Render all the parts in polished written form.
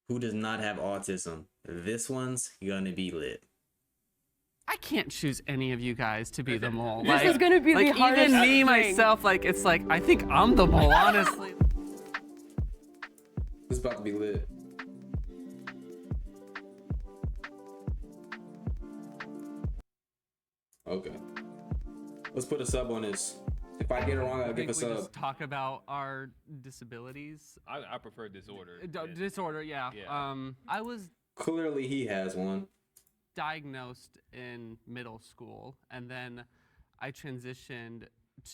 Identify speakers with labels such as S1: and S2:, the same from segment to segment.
S1: who does not have autism. This one's gonna be lit.
S2: I can't choose any of you guys to be the mole.
S3: This is gonna be the hardest
S2: even me
S3: thing.
S2: myself, like it's like I think I'm the mole, honestly.
S1: This is about to be lit. Okay. Let's put a sub on this. If I get it wrong, I'll give a
S2: we
S1: sub.
S2: just talk about our disabilities.
S4: I prefer disorder.
S2: Disorder, yeah.
S4: Yeah.
S2: I was
S1: Clearly, he has one.
S2: diagnosed in middle school, and then I transitioned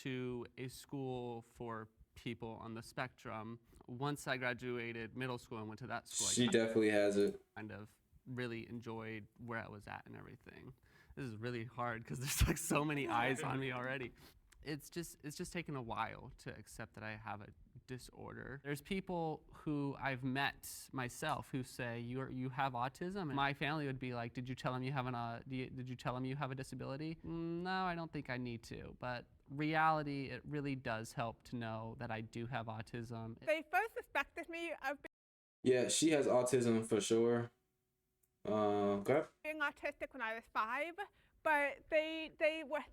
S2: to a school for people on the spectrum. Once I graduated middle school and went to that school,
S1: She definitely has it.
S2: kind of really enjoyed where I was at and everything. This is really hard because there's like so many eyes on me already. It's just taken a while to accept that I have a disorder. There's people who I've met myself who say you have autism, and my family would be like, did you tell him you have did you tell him you have a disability? No, I don't think I need to. But reality, it really does help to know that I do have autism.
S5: They first suspected me of
S1: Yeah, she has autism for sure. Okay.
S5: being autistic when I was 5, but they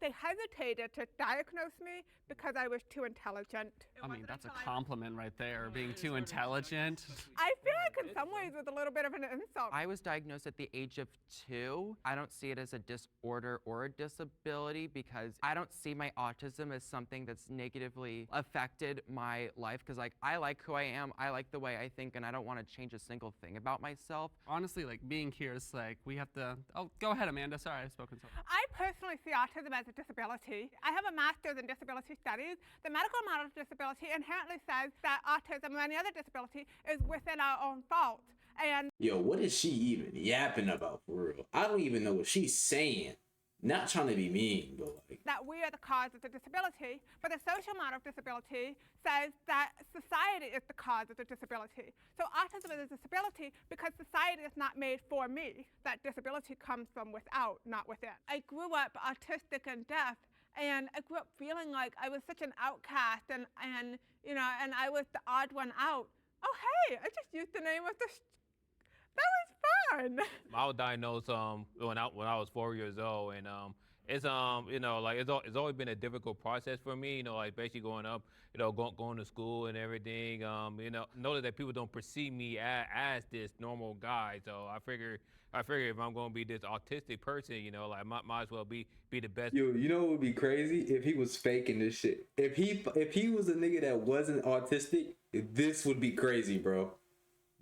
S5: hesitated to diagnose me because I was too intelligent.
S2: I mean, that's a compliment right there, being too intelligent.
S5: I feel like in some ways it was a little bit of an insult.
S6: I was diagnosed at the age of 2. I don't see it as a disorder or a disability because I don't see my autism as something that's negatively affected my life because like I like who I am, I like the way I think, and I don't want to change a single thing about myself.
S2: Honestly, like being here is like we have to. Oh, go ahead, Amanda. Sorry, I've spoken so much.
S5: I personally see autism as a disability. I have a master's in disability studies. The medical model of disability inherently says that autism or any other disability is within our own fault. And
S1: Yo, what is she even yapping about for real? I don't even know what she's saying. Not trying to be mean, but like.
S5: that we are the cause of the disability, but the social model of disability says that society is the cause of the disability. So autism is a disability because society is not made for me. That disability comes from without, not within. I grew up autistic and deaf, and I grew up feeling like I was such an outcast and you know, and I was the odd one out. Oh hey, I just used the name of the that was fun.
S4: I was diagnosed when I was 4 years old, and it's you know, like it's always been a difficult process for me, you know, like basically growing up, you know, going to school and everything, you know that people don't perceive me as this normal guy. So I figure if I'm gonna be this autistic person, you know, like might as well be the best.
S1: Yo, you know what would be crazy if he was faking this shit. If he was a nigga that wasn't autistic, this would be crazy, bro.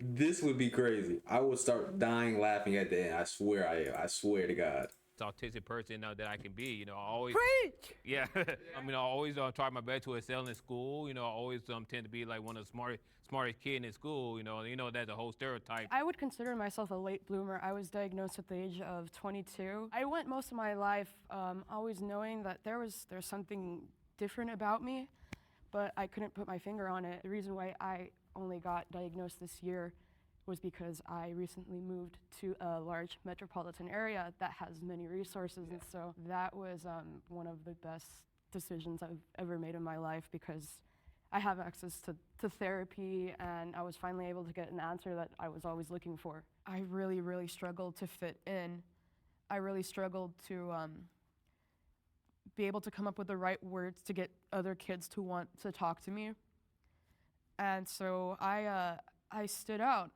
S1: This would be crazy. I would start dying laughing at the end. I swear I am. I swear to God.
S4: Autistic person that I can be, you know, I always
S5: Preach!
S4: yeah. I mean, I always try my best to excel in school. You know, I always tend to be like one of the smartest kid in school. You know that's a whole stereotype.
S3: I would consider myself a late bloomer. I was diagnosed at the age of 22. I went most of my life always knowing that there's something different about me, but I couldn't put my finger on it. The reason why I only got diagnosed this year was because I recently moved to a large metropolitan area that has many resources, and so that was one of the best decisions I've ever made in my life because I have access to therapy, and I was finally able to get an answer that I was always looking for. I really, really struggled to fit in. I really struggled to be able to come up with the right words to get other kids to want to talk to me. And so I stood out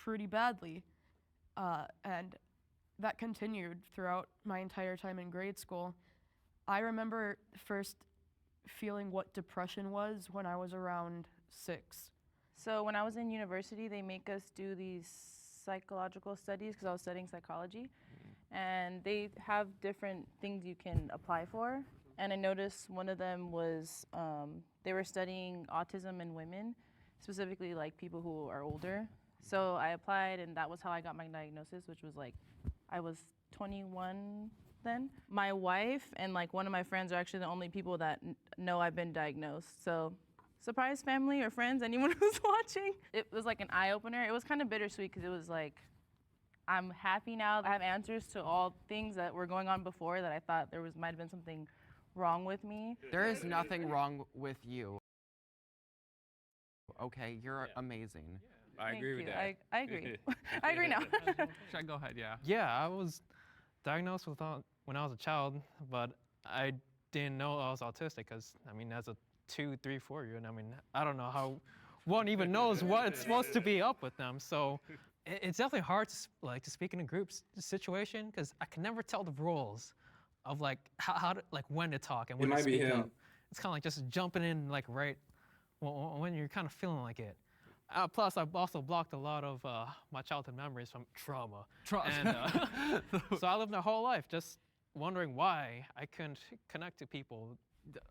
S3: pretty badly, and that continued throughout my entire time in grade school. I remember first feeling what depression was when I was around 6.
S7: So when I was in university, they make us do these psychological studies because I was studying psychology, and they have different things you can apply for. And I noticed one of them was they were studying autism in women, specifically like people who are older. So I applied, and that was how I got my diagnosis, which was like, I was 21 then. My wife and like one of my friends are actually the only people that know I've been diagnosed. So surprise family or friends, anyone who's watching. It was like an eye opener. It was kind of bittersweet because it was like, I'm happy now. I have answers to all things that were going on before that I thought might have been something wrong with me.
S6: There is nothing wrong with you. Okay, you're amazing.
S4: I
S7: Thank
S4: agree with
S7: you.
S4: that.
S7: I agree. I agree now.
S2: Should I go ahead? Yeah.
S8: Yeah, I was diagnosed with when I was a child, but I didn't know I was autistic because, I mean, as a 2, 3, 4-year-old, I mean, I don't know how one even knows what's supposed to be up with them. So it's definitely hard to, to speak in a group situation because I can never tell the rules of like how to, like when to talk and when to
S1: might be
S8: speak
S1: him.
S8: up. It's kind of like just jumping in like right when you're kind of feeling like it. Plus, I've also blocked a lot of my childhood memories from trauma. And so I lived my whole life just wondering why I couldn't connect to people,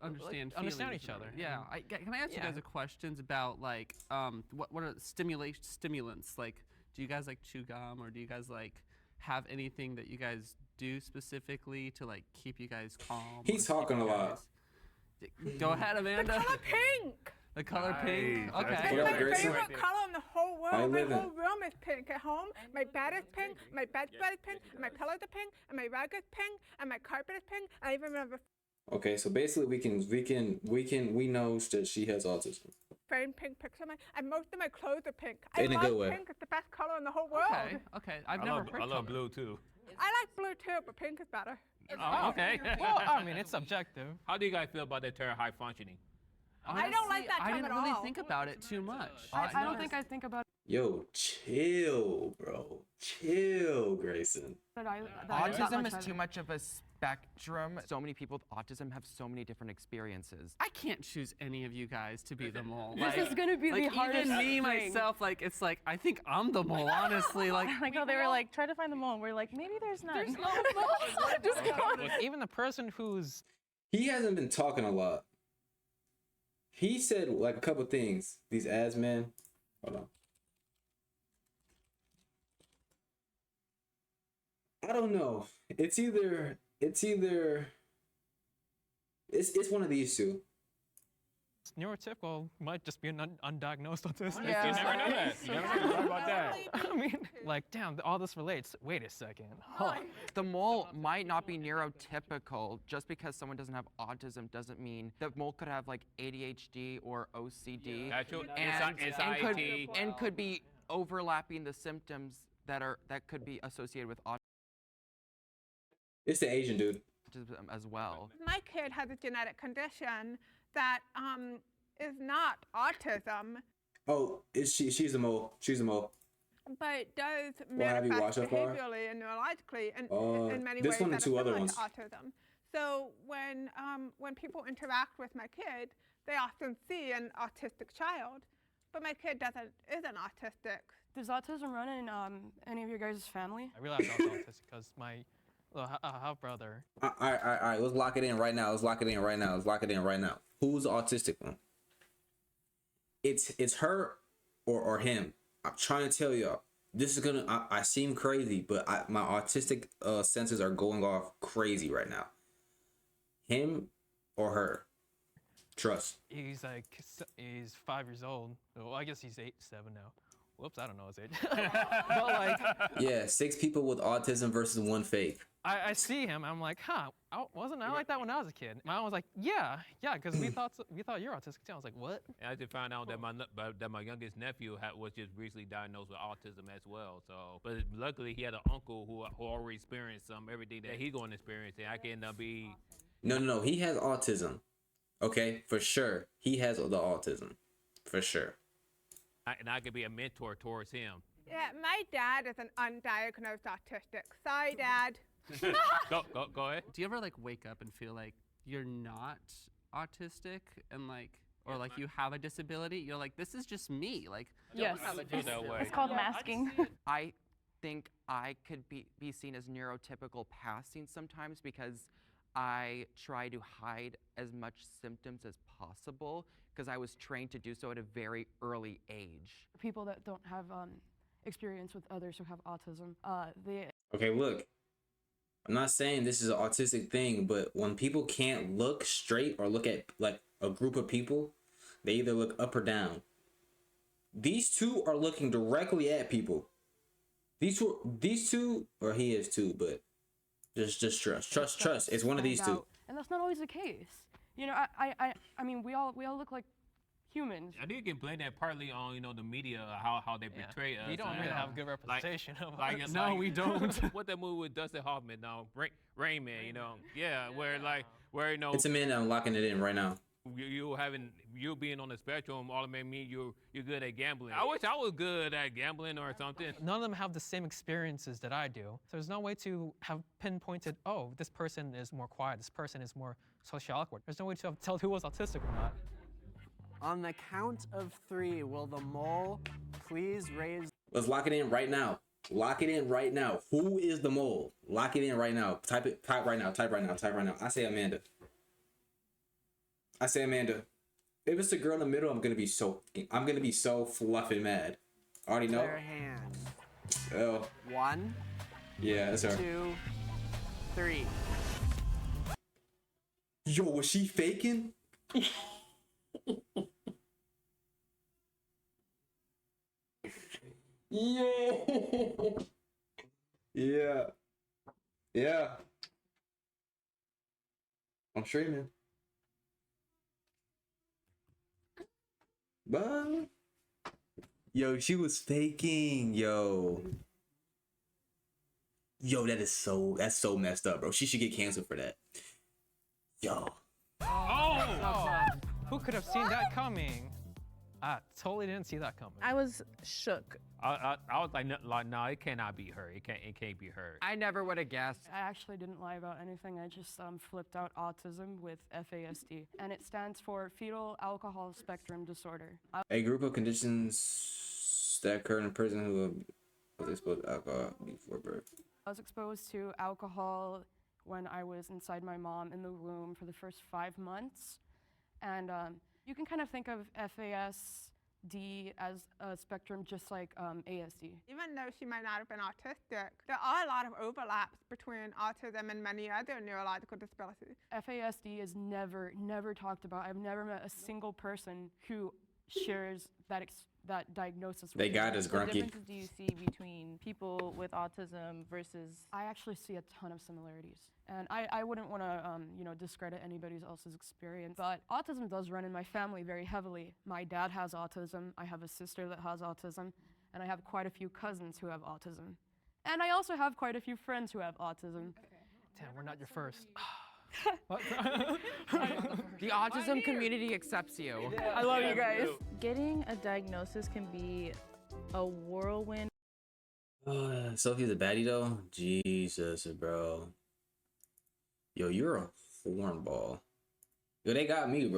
S2: Understand
S8: understand
S2: feelings
S8: each
S2: and
S8: other.
S2: everything. Yeah. Can I ask you
S8: Yeah.
S2: guys a questions about like what are stimulants? Like, do you guys like chew gum, or do you guys like have anything that you guys do specifically to like keep you guys calm?
S1: He's
S2: or keep
S1: talking
S2: you
S1: a lot.
S2: guys- Go ahead, Amanda.
S5: The color pink.
S2: The color pink.
S4: Nice.
S2: Okay.
S5: It's
S1: What up,
S5: my
S1: Grayson?
S5: favorite color in the whole
S1: How you
S5: world. My
S1: living?
S5: whole room is pink. At home, my bed is pink, my bedspread is pink, and my pillows are pink, and my rug is pink, and my carpet is pink. I even remember
S1: Okay, so basically we know that she has autism.
S5: framed pink picture of mine, and most of my clothes are pink.
S1: In
S5: I
S1: a
S5: love
S1: good way.
S5: pink. It's the best color in the whole world.
S2: Okay. I've never heard
S4: I love
S2: color.
S4: blue too.
S5: I like blue too, but pink is better.
S4: Oh, okay.
S8: Well, I mean, it's subjective.
S4: How do you guys feel about the term high functioning?
S5: I don't like that
S2: I
S5: term
S2: didn't
S5: at
S2: really
S5: all.
S2: think about it too much.
S3: I don't think I think about
S1: Yo, chill, bro. Chill, Grayson.
S3: that. That
S6: Autism
S3: much
S6: is too much of a spectrum. So many people with autism have so many different experiences.
S2: I can't choose any of you guys to be the mole.
S3: This is gonna be the
S2: like,
S3: hardest
S2: even me
S3: thing.
S2: myself, like it's like I think I'm the mole, honestly. Like
S7: Like how they were like, try to find the mole. And we're like, maybe there's none. There's no Just go on.
S8: Even the person who's
S1: He hasn't been talking a lot. He said like a couple things. These ass men. Hold on. I don't know. It's one of these two.
S8: neurotypical might just be an undiagnosed autistic.
S7: Yeah.
S4: You never know that. You never know about that.
S8: I mean, like, damn, all this relates. Wait a second. Huh.
S6: The mole might not be neurotypical. Just because someone doesn't have autism doesn't mean the mole could have like ADHD or OCD
S4: Actual
S6: and could be overlapping the symptoms that could be associated with
S1: It's the Asian dude.
S6: autism as well.
S5: My kid has a genetic condition that is not autism,
S1: Oh, she's a mole. She's a mole.
S5: but does
S1: Well, have you
S5: manifest
S1: watched so far?
S5: behaviorally and neurologically in many
S1: this
S5: ways
S1: one
S5: that
S1: and
S5: are
S1: two other
S5: similar
S1: ones.
S5: to autism. So when people interact with my kid, they often see an autistic child, but my kid isn't autistic.
S3: Does autism run in any of your guys' family?
S8: I realized I was autistic because my half brother.
S1: All right. Let's lock it in right now. Let's lock it in right now. Who's the autistic one? It's her or him. I'm trying to tell y'all. This is gonna. I seem crazy, but my autistic senses are going off crazy right now. Him or her? Trust.
S8: He's 5 years old. Well, I guess he's 7 now. Whoops, I don't know his age. But like,
S1: Yeah, 6 people with autism versus 1 fake.
S8: I see him. I'm like, huh? Wasn't I like that when I was a kid? My mom was like, yeah, because we thought you're autistic too. I was like, what?
S4: And I just found out that my youngest nephew was just recently diagnosed with autism as well. So, but luckily he had an uncle who already experienced everything that he's going to experience, and I can be.
S1: No. He has autism. Okay, for sure. He has the autism, for sure.
S4: And I could be a mentor towards him.
S5: Yeah, my dad is an undiagnosed autistic. Sorry, Dad.
S4: Go ahead.
S2: do you ever like wake up and feel like you're not autistic and like, or like you have a disability? You're like, this is just me. Like,
S7: Yes.
S4: I feel that way.
S7: It's called masking.
S6: I think I could be seen as neurotypical passing sometimes because I try to hide as much symptoms as possible because I was trained to do so at a very early age.
S3: People that don't have experience with others who have autism, they
S1: Okay, look. I'm not saying this is an autistic thing, but when people can't look straight or look at like a group of people, they either look up or down. These two are looking directly at people. These two, or he is too, but just trust. It's one of these
S3: stand
S1: two.
S3: out. And that's not always the case. You know, I mean, we all look like humans.
S4: I think you can blame that partly on the media, how they portray us.
S8: We don't really have good representation of
S4: Like,
S8: us.
S2: No, we don't.
S4: What that movie with Dustin Hoffman, Rain Man, yeah, where
S1: It's a man. I'm locking it in right now.
S4: you being on the spectrum automatically mean you're good at gambling. I wish I was good at gambling or something.
S8: None of them have the same experiences that I do. So there's no way to have pinpointed, oh, this person is more quiet, this person is more socially awkward. There's no way to tell who was autistic or not.
S9: On the count of 3, will the mole please raise?
S1: Let's lock it in right now. Lock it in right now. Who is the mole? Lock it in right now. Type right now. Type right now. I say Amanda. If it's the girl in the middle, I'm gonna be so fluffing mad. Already know.
S9: Their hand.
S1: Oh.
S9: 1,
S1: Yeah, that's her.
S9: 2, 3.
S1: Yo, was she faking? Yo. Yeah. I'm streaming. But yo, she was faking. Yo, that's so messed up, bro. She should get canceled for that. Yo.
S8: Who could have seen that coming? I totally didn't see that coming.
S7: I was shook.
S4: I was like, no, it cannot be her. It can't be her.
S6: I never would have guessed.
S3: I actually didn't lie about anything. I just flipped out autism with FASD, and it stands for fetal alcohol spectrum disorder.
S1: A group of conditions that occur in a person who was exposed to alcohol before birth.
S3: I was exposed to alcohol when I was inside my mom in the womb for the first 5 months, and you can kind of think of FASD as a spectrum just like ASD.
S5: Even though she might not have been autistic, there are a lot of overlaps between autism and many other neurological disabilities.
S3: FASD is never talked about. I've never met a single person who shares that diagnosis.
S1: They
S3: with
S1: got
S3: me.
S1: us,
S7: What
S1: Grunky.
S7: differences do you see between people with autism versus?
S3: I actually see a ton of similarities. And I wouldn't want to, discredit anybody else's experience, but autism does run in my family very heavily. My dad has autism, I have a sister that has autism, and I have quite a few cousins who have autism. And I also have quite a few friends who have autism.
S8: Damn, we're not your first.
S6: The autism community accepts you.
S3: I love you guys.
S7: Getting a diagnosis can be a whirlwind.
S1: Sophie's a baddie though? Jesus, bro. Yo, you're a hornball. Yo, they got me, bro.